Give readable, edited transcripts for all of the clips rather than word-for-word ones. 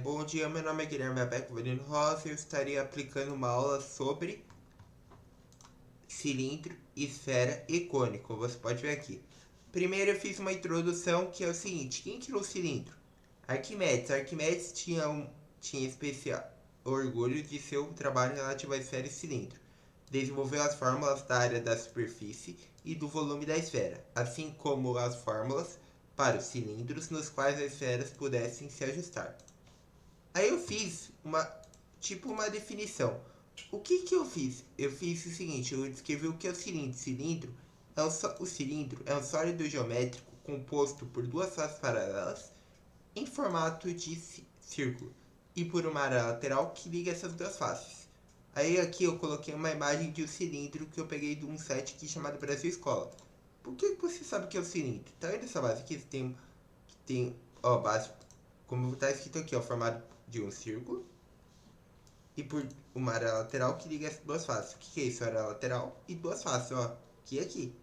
Bom dia, meu nome é Guilherme Abeco Veneno Rosa e eu estaria aplicando uma aula sobre cilindro, esfera e cone, como você pode ver aqui. Primeiro eu fiz uma introdução que é o seguinte: quem criou o cilindro? Arquimedes. Arquimedes tinha especial orgulho de seu trabalho relativo à esfera e cilindro. Desenvolveu as fórmulas da área da superfície e do volume da esfera, assim como as fórmulas para os cilindros nos quais as esferas pudessem se ajustar. Aí eu fiz uma definição. O que eu fiz? Eu fiz o seguinte, eu descrevi o que é o cilindro. O cilindro é um sólido geométrico composto por duas faces paralelas em formato de círculo e por uma área lateral que liga essas duas faces. Aí aqui eu coloquei uma imagem de um cilindro que eu peguei de um site aqui chamado Brasil Escola. Por que você sabe que é o cilindro? Tá vendo essa base aqui? Tem ó, base, como está escrito aqui, ó, formado de um círculo e por uma área lateral que liga as duas faces. O que é isso? Área lateral e duas faces, ó. Aqui e aqui.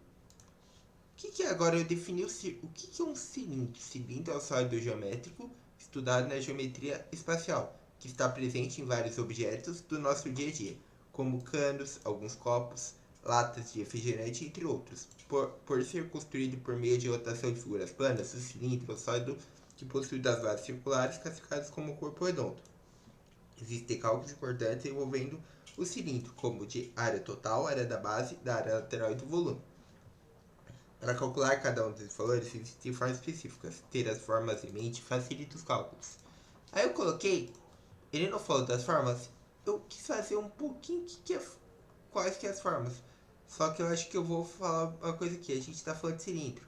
O que é agora? Eu defini o que é um cilindro? Cilindro é um sólido geométrico estudado na geometria espacial, que está presente em vários objetos do nosso dia a dia, como canos, alguns copos, latas de refrigerante, entre outros. Por ser construído por meio de rotação de figuras planas, o cilindro é um sólido que possui das bases circulares classificadas como corpo redondo. Existem cálculos importantes envolvendo o cilindro, como de área total, área da base, da área lateral e do volume. Para calcular cada um desses valores, existem formas específicas. Ter as formas em mente facilita os cálculos. Aí eu coloquei, ele não falou das formas, eu quis fazer um pouquinho quais que é as formas. Só que eu acho que eu vou falar uma coisa aqui, a gente está falando de cilindro.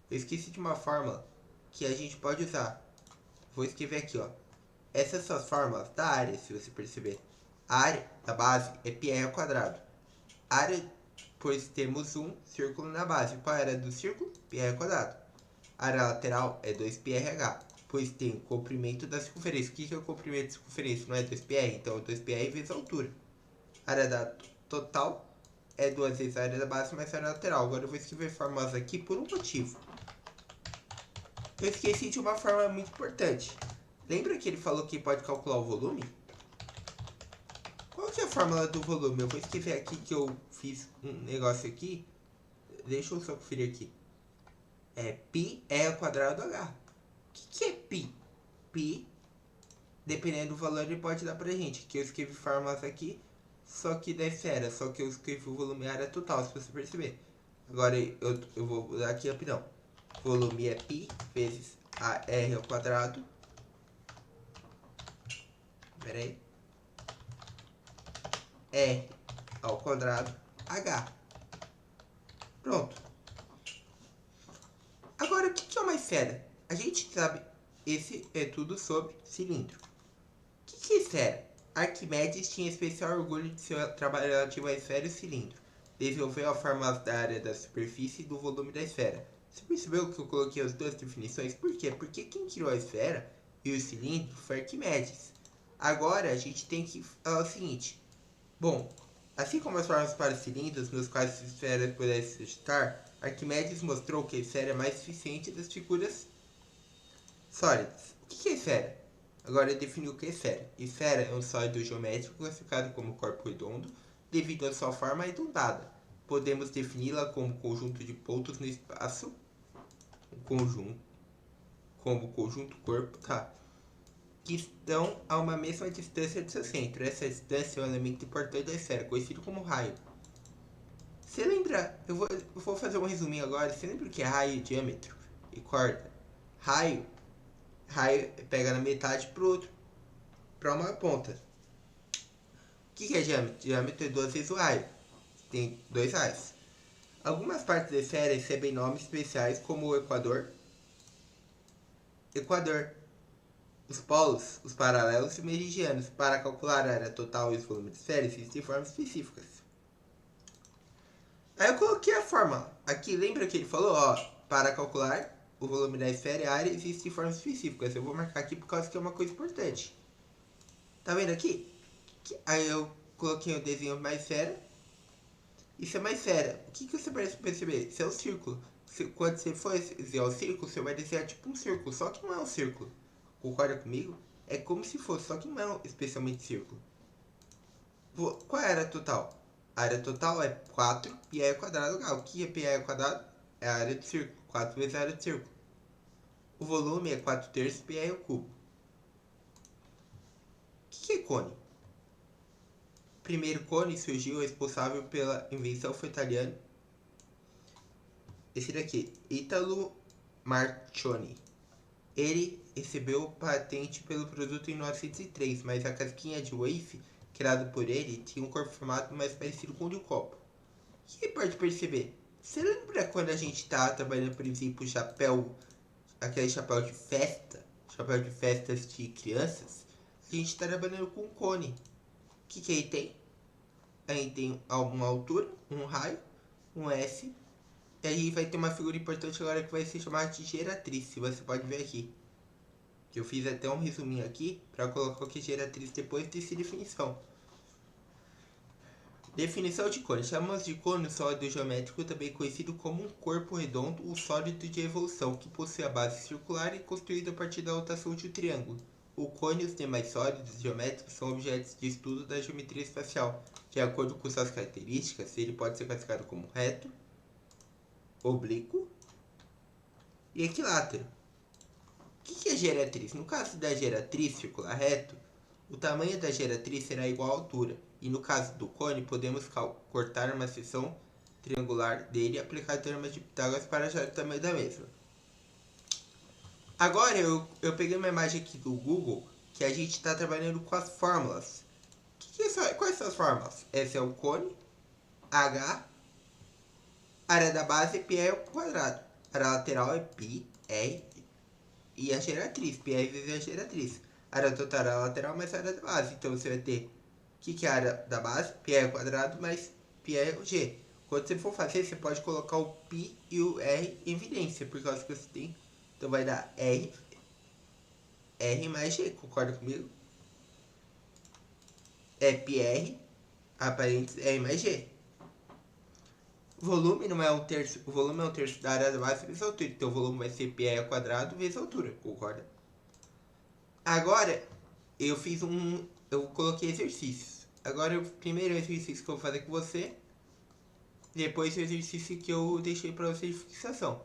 Eu esqueci de uma fórmula que a gente pode usar. Vou escrever aqui, ó. Essas são as fórmulas da área, se você perceber. A área da base é πr ao quadrado. Área, pois temos um círculo na base. Qual é a área do círculo? Πr ao quadrado. A área lateral é 2πrh, pois tem o comprimento da circunferência. O que é o comprimento da circunferência? Não é 2πr? Então é 2πr vezes a altura. A área da total é 2 vezes a área da base mais a área lateral. Agora eu vou escrever fórmulas aqui por um motivo. Eu esqueci de uma fórmula muito importante. Lembra que ele falou que pode calcular o volume? Qual que é a fórmula do volume? Eu vou escrever aqui que eu fiz um negócio aqui. Deixa eu só conferir aqui. Π é ao quadrado do H. O que é π? Π, dependendo do valor, ele pode dar pra gente. Aqui eu escrevi fórmulas aqui, só que da esfera. Só que eu escrevi o volume e a área total, se você perceber. Agora eu vou mudar aqui rapidão. Volume é π vezes a r ao quadrado. Pera aí. R ao quadrado H. Pronto. Agora, o que é uma esfera? A gente sabe, esse é tudo sobre cilindro. O que é esfera? Arquimedes tinha especial orgulho de seu trabalho relativo à esfera e cilindro. Desenvolveu a fórmula da área da superfície e do volume da esfera. Você percebeu que eu coloquei as duas definições? Por quê? Porque quem criou a esfera e o cilindro foi Arquimedes. Agora a gente tem que falar o seguinte. Bom, assim como as formas para cilindros nos quais as esferas pudessem se ajustar, Arquimedes mostrou que a esfera é mais eficiente das figuras sólidas. O que é esfera? Agora ele definiu o que é esfera. Esfera é um sólido geométrico classificado como corpo redondo devido à sua forma arredondada. Podemos defini-la como conjunto de pontos no espaço, como conjunto corpo, que estão a uma mesma distância do seu centro. Essa distância é um elemento importante da esfera, conhecido como raio. Você lembra? Eu vou fazer um resuminho agora. Você lembra o que é raio, diâmetro e corda? Raio pega na metade pro outro, para uma ponta. O que é diâmetro? Diâmetro é 2 vezes o raio. Tem 2 raios. Algumas partes da esfera recebem nomes especiais como o equador, os polos, os paralelos e os meridianos. Para calcular a área total e os volumes da esfera existem formas específicas. Aí eu coloquei a fórmula. Aqui, lembra que ele falou, ó, para calcular o volume da esfera e a área existem formas específicas. Eu vou marcar aqui por causa que é uma coisa importante. Tá vendo aqui? Aí eu coloquei o desenho mais esfera. Isso é uma esfera. O que você parece perceber? Isso é um círculo. Quando você for desenhar um círculo, você vai desenhar tipo um círculo. Só que não é um círculo. Concorda comigo? É como se fosse, só que não é especialmente círculo. Qual é a área total? A área total é 4 pi ao quadrado H. O que é pi ao quadrado? É a área do círculo. 4 vezes a área do círculo. O volume é 4 terços pi ao cubo. O que é cone? O primeiro cone surgiu responsável pela invenção foi italiano. Esse daqui, Italo Marconi. Ele recebeu patente pelo produto em 1903, mas a casquinha de wafer criada por ele tinha um corpo formado mais parecido com o de um copo. O que pode perceber? Você lembra quando a gente tá trabalhando, por exemplo, chapéu, aquele chapéu de festas de crianças? A gente tá trabalhando com um cone. O que ele tem? Aí tem uma altura, um raio, um S. E aí vai ter uma figura importante agora que vai ser chamada de geratriz, se você pode ver aqui. Que eu fiz até um resuminho aqui para colocar o que é geratriz depois dessa definição. Definição de cone. Chamamos de cone o sólido geométrico, também conhecido como um corpo redondo ou sólido de evolução, que possui a base circular e construído a partir da rotação de um triângulo. O cone e os demais sólidos geométricos são objetos de estudo da geometria espacial. De acordo com suas características, ele pode ser classificado como reto, oblíquo e equilátero. O que é geratriz? No caso da geratriz circular reto, o tamanho da geratriz será igual à altura, e no caso do cone, podemos cortar uma seção triangular dele e aplicar o teorema de Pitágoras para achar o tamanho da mesma. Agora eu peguei uma imagem aqui do Google que a gente está trabalhando com as fórmulas. Quais são as fórmulas? Esse é o cone, H, área da base é πr ao quadrado, área lateral é π, r, e a geratriz, π vezes a geratriz. A área total é a lateral mais a área da base. Então você vai ter o que é a área da base? π ao quadrado mais π ao g. Quando você for fazer, você pode colocar o π e o r em evidência, por causa que você tem. Então vai dar r mais g, concorda comigo? É πr, a parênteses, r mais g. O volume não é um terço, o volume é um terço da área da base vezes a altura. Então o volume vai ser πr ao quadrado vezes a altura, concorda? Agora, eu coloquei exercícios. Agora, o primeiro exercício que eu vou fazer com você, depois o exercício que eu deixei para você de fixação.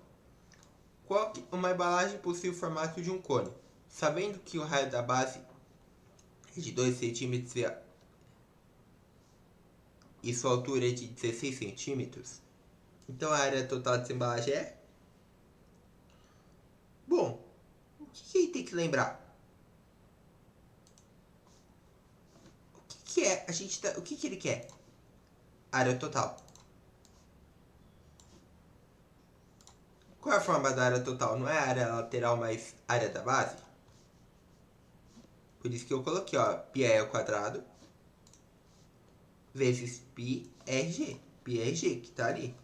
Uma embalagem possui o formato de um cone. Sabendo que o raio da base é de 2 centímetros e sua altura é de 16 centímetros, então a área total dessa embalagem é? Bom, o que ele tem que lembrar? O que ele quer? Área total. Qual é a forma da área total? Não é a área lateral mais área da base? Por isso que eu coloquei, ó, πr ao quadrado vezes πrg. πrg, que tá ali.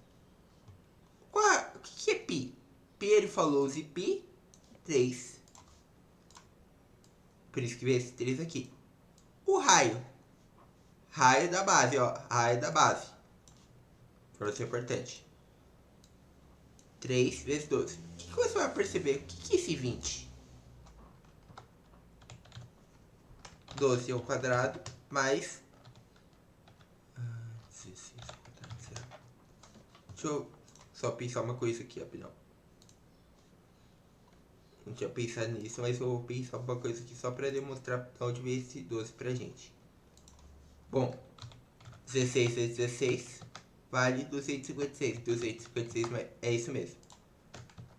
O que é π? Π ele falou, use π, 3. Por isso que veio esse 3 aqui. O raio. Raio da base, ó. Raio da base. Informação importante. 3 vezes 12. O que você vai perceber? O que é esse 20? 12 ao quadrado mais 16 ao quadrado, zero. Deixa eu só pensar uma coisa aqui, rapidão. Não tinha pensado nisso, mas eu vou pensar uma coisa aqui só para demonstrar onde veio esse 12 pra gente. Bom, 16 vezes 16 vale 256. 256 é isso mesmo.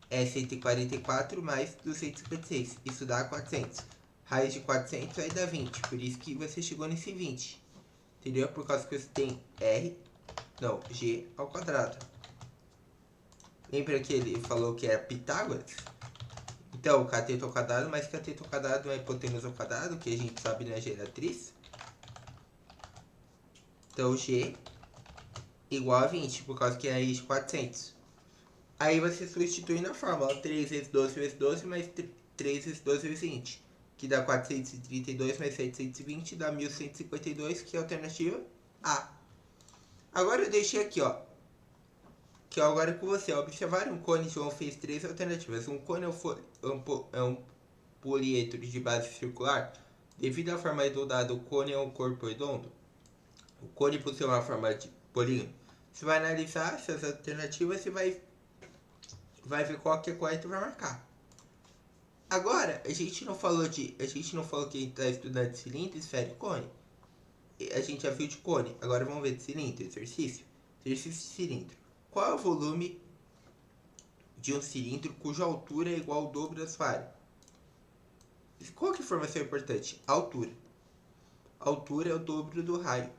É 144 mais 256. Isso dá 400. Raiz de 400 aí dá 20. Por isso que você chegou nesse 20. Entendeu? Por causa que você tem g ao quadrado. Lembra que ele falou que era Pitágoras? Então, cateto ao quadrado mais cateto ao quadrado é hipotenusa ao quadrado, que a gente sabe na geratriz. Então, g igual a 20, por causa que é raiz de 400. Aí você substitui na fórmula 3 vezes 12 vezes 12 mais 3 vezes 12 vezes 20, que dá 432 mais 720, dá 1152, que é a alternativa A. Agora eu deixei aqui, ó, que agora com você observar um cone, João fez 3 alternativas. Um cone é um poliedro de base circular, devido à forma arredondada, o cone é um corpo redondo. O cone possui uma forma de polígono. Você vai analisar essas alternativas e vai ver qual que é correto e vai marcar. Agora, a gente não falou que a gente está estudando de cilindro, esfera e cone. A gente já viu de cone. Agora vamos ver de cilindro, exercício. Exercício de cilindro. Qual é o volume de um cilindro cuja altura é igual ao dobro da sua área? Qual que é a informação importante? Altura. Altura é o dobro do raio.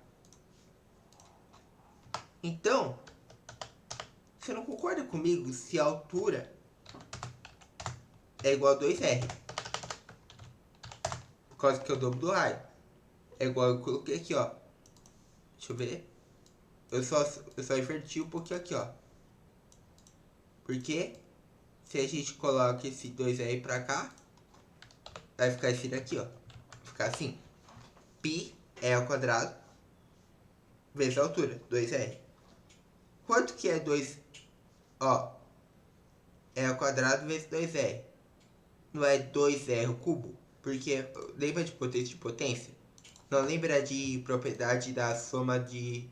Então, você não concorda comigo se a altura é igual a 2R? Por causa que é o dobro do raio. É igual eu coloquei aqui, ó. Deixa eu ver. Eu só inverti um pouquinho aqui, ó. Porque se a gente coloca esse 2R pra cá, vai ficar esse daqui, ó. Vai ficar assim. Π é ao quadrado vezes a altura, 2R. Quanto que é 2? Ó. É ao quadrado vezes 2R. Não é 2R ao cubo? Porque lembra de potência de potência? Não lembra de propriedade da soma de...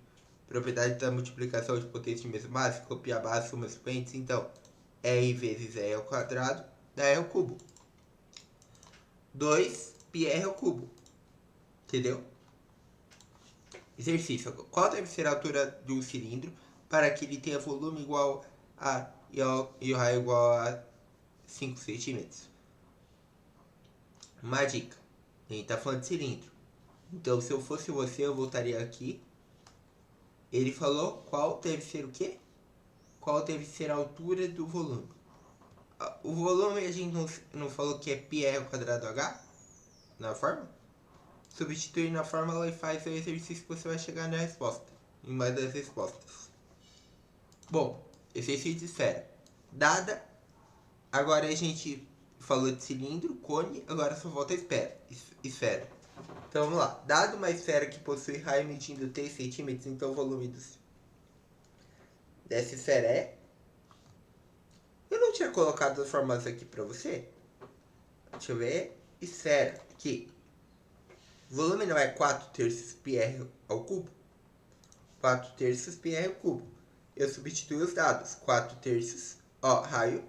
propriedade da multiplicação de potência de mesma base? Copiar a base, soma expoentes. Então, R vezes R ao quadrado dá R ao cubo. 2πr ao cubo. Entendeu? Exercício. Qual deve ser a altura de um cilindro para que ele tenha volume igual a... e o raio igual a 5 centímetros? Uma dica. A gente tá falando de cilindro. Então, se eu fosse você, eu voltaria aqui. Ele falou qual deve ser o quê? Qual deve ser a altura do volume. O volume a gente não falou que é πr ao quadrado h? Na forma? Substituir na fórmula e faz o exercício que você vai chegar na resposta. Em uma das respostas. Bom, exercício de esfera. Dada. Agora a gente falou de cilindro, cone, agora só volta a esfera. Então vamos lá. Dado uma esfera que possui raio medindo 3 centímetros, então o volume dessa esfera é... Eu não tinha colocado as fórmulas aqui pra você? Deixa eu ver. Esfera. Aqui. Volume não é 4 terços πr ao cubo? 4 terços πr ao cubo. Eu substituo os dados. 4 terços, ó, raio.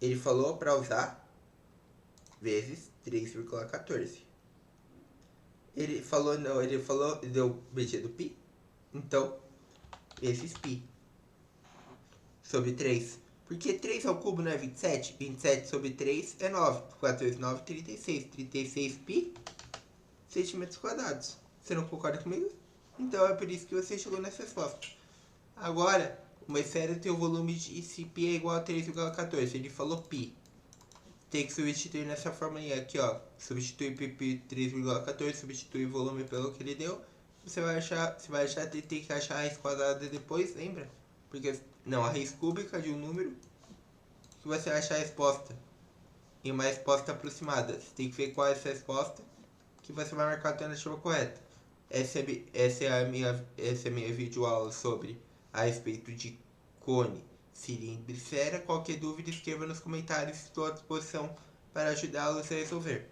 Ele falou para usar vezes 3,14. Ele falou, não, ele falou, deu medida do π. Então, vezes π. Sobre 3. Porque 3 ao cubo não é 27? 27 sobre 3 é 9. 4 vezes 9, 36. 36 π centímetros quadrados. Você não concorda comigo? Então é por isso que você chegou nessa resposta. Agora, uma esfera tem o volume de se π é igual a 3,14. Ele falou π. Tem que substituir nessa formulinha aqui, ó. Substituir π 3,14, substituir o volume pelo que ele deu. Você vai achar, tem que achar a raiz quadrada depois, lembra? Porque, não, a raiz cúbica de um número que você vai achar a resposta. E uma resposta aproximada. Você tem que ver qual é essa resposta que você vai marcar a alternativa correta. Essa é a minha videoaula sobre a respeito de cone, cilindro e esfera. Qualquer dúvida, escreva nos comentários. Estou à disposição para ajudá-los a resolver.